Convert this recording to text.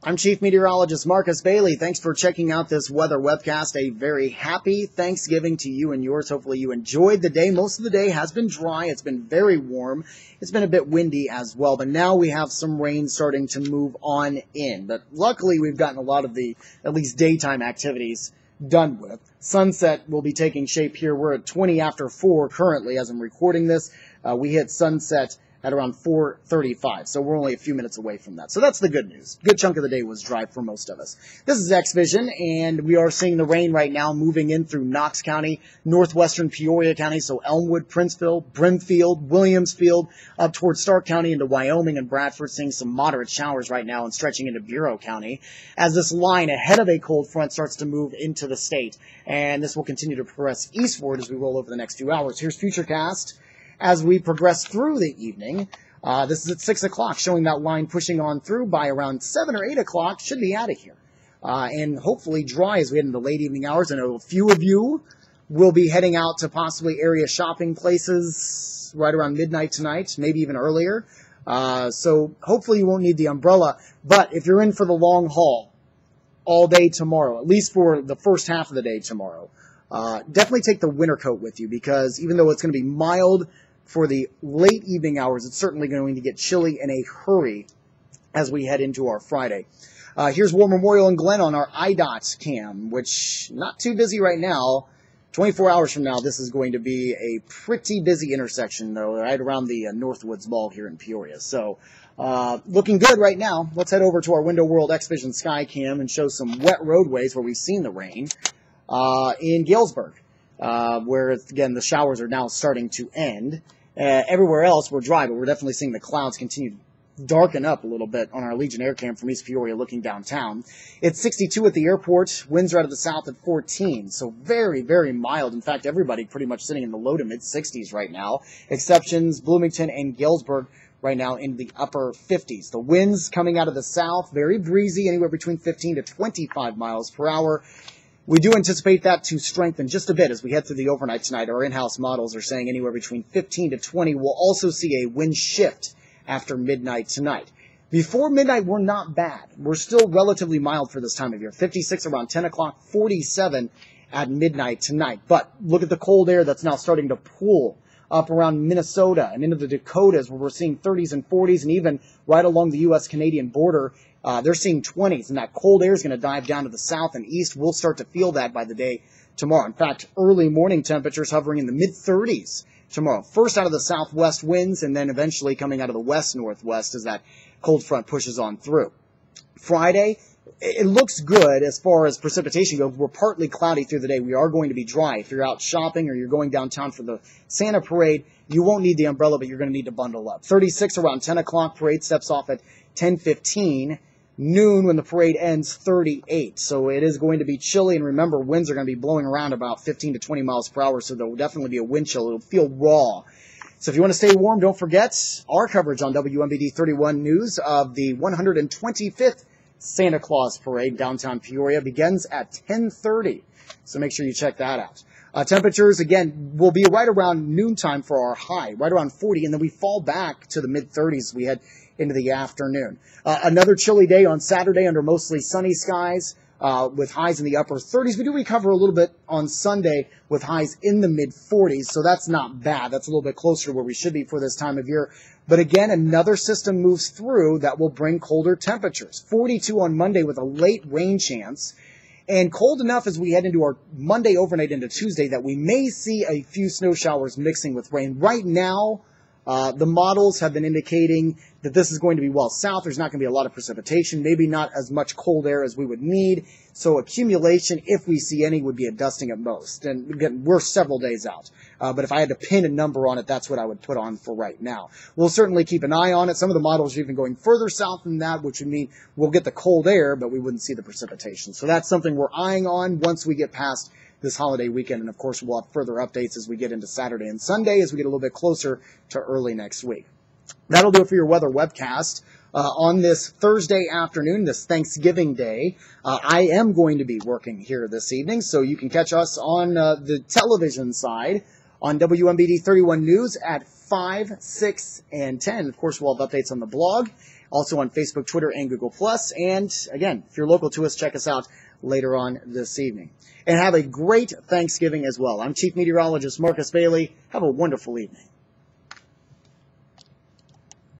I'm Chief Meteorologist Marcus Bailey. Thanks for checking out this weather webcast. A very happy Thanksgiving to you and yours. Hopefully you enjoyed the day. Most of the day has been dry. It's been very warm. It's been a bit windy as well, but now we have some rain starting to move on in. But luckily we've gotten a lot of the, at least daytime activities done with. Sunset will be taking shape here. We're at 20 after 4 currently as I'm recording this. We hit sunset at around 4:35, so we're only a few minutes away from that. So that's the good news. Good chunk of the day was dry for most of us. This is X-Vision, and we are seeing the rain right now moving in through Knox County, northwestern Peoria County, so Elmwood, Princeville, Brimfield, Williamsfield, up towards Stark County into Wyoming and Bradford, seeing some moderate showers right now and stretching into Bureau County as this line ahead of a cold front starts to move into the state. And this will continue to progress eastward as we roll over the next few hours. Here's Futurecast as we progress through the evening. This is at 6 o'clock, showing that line pushing on through. By around 7 or 8 o'clock, should be out of here. And hopefully dry as we head into the late evening hours. I know a few of you will be heading out to possibly area shopping places right around midnight tonight, maybe even earlier. So hopefully you won't need the umbrella. But if you're in for the long haul all day tomorrow, at least for the first half of the day tomorrow, definitely take the winter coat with you, because even though it's going to be mild for the late evening hours, it's certainly going to get chilly in a hurry as we head into our Friday. Here's War Memorial and Glen on our IDOT cam, which not too busy right now. 24 hours from now, this is going to be a pretty busy intersection, though, right around the Northwoods Mall here in Peoria. So, looking good right now. Let's head over to our Window World X-Vision Sky Cam and show some wet roadways where we've seen the rain in Galesburg, where, again, the showers are now starting to end. Everywhere else, we're dry, but we're definitely seeing the clouds continue to darken up a little bit on our Legion Air Cam from East Peoria looking downtown. It's 62 at the airport. Winds are out of the south at 14, so very, very mild. In fact, everybody pretty much sitting in the low to mid-60s right now. Exceptions, Bloomington and Galesburg right now in the upper 50s. The winds coming out of the south, very breezy, anywhere between 15 to 25 miles per hour. We do anticipate that to strengthen just a bit as we head through the overnight tonight. Our in-house models are saying anywhere between 15 to 20. We'll also see a wind shift after midnight tonight. Before midnight, we're not bad. We're still relatively mild for this time of year. 56 around 10 o'clock, 47 at midnight tonight. But look at the cold air that's now starting to pool up around Minnesota and into the Dakotas, where we're seeing 30s and 40s, and even right along the U.S.-Canadian border, they're seeing 20s, and that cold air is going to dive down to the south and east. We'll start to feel that by the day tomorrow. In fact, early morning temperatures hovering in the mid-30s tomorrow. First out of the southwest winds, and then eventually coming out of the west-northwest as that cold front pushes on through. Friday, it looks good as far as precipitation goes. We're partly cloudy through the day. We are going to be dry. If you're out shopping or you're going downtown for the Santa Parade, you won't need the umbrella, but you're going to need to bundle up. 36 around 10 o'clock. Parade steps off at 10:15. Noon when the parade ends, 38. So it is going to be chilly, and remember, winds are going to be blowing around about 15 to 20 miles per hour, so there will definitely be a wind chill. It'll feel raw. So if you want to stay warm, don't forget our coverage on WMBD 31 News of the 125th Santa Claus Parade downtown Peoria begins at 10:30. So make sure you check that out. Temperatures, again, will be right around noontime for our high, right around 40, and then we fall back to the mid-30s we head into the afternoon. Another chilly day on Saturday under mostly sunny skies with highs in the upper 30s. We do recover a little bit on Sunday with highs in the mid-40s, so that's not bad. That's a little bit closer to where we should be for this time of year. But again, another system moves through that will bring colder temperatures. 42 on Monday with a late rain chance. And cold enough as we head into our Monday overnight into Tuesday that we may see a few snow showers mixing with rain. Right now, the models have been indicating that this is going to be well south. There's not going to be a lot of precipitation, maybe not as much cold air as we would need. So accumulation, if we see any, would be a dusting at most. And again, we're several days out. But if I had to pin a number on it, that's what I would put on for right now. We'll certainly keep an eye on it. Some of the models are even going further south than that, which would mean we'll get the cold air, but we wouldn't see the precipitation. So that's something we're eyeing on once we get past this holiday weekend. And of course, we'll have further updates as we get into Saturday and Sunday as we get a little bit closer to early next week. That'll do it for your weather webcast. On this Thursday afternoon, this Thanksgiving Day, I am going to be working here this evening, so you can catch us on the television side on WMBD 31 News at 5, 6, and 10. Of course, we'll have updates on the blog. Also on Facebook, Twitter, and Google+. And again, if you're local to us, check us out later on this evening. And have a great Thanksgiving as well. I'm Chief Meteorologist Marcus Bailey. Have a wonderful evening.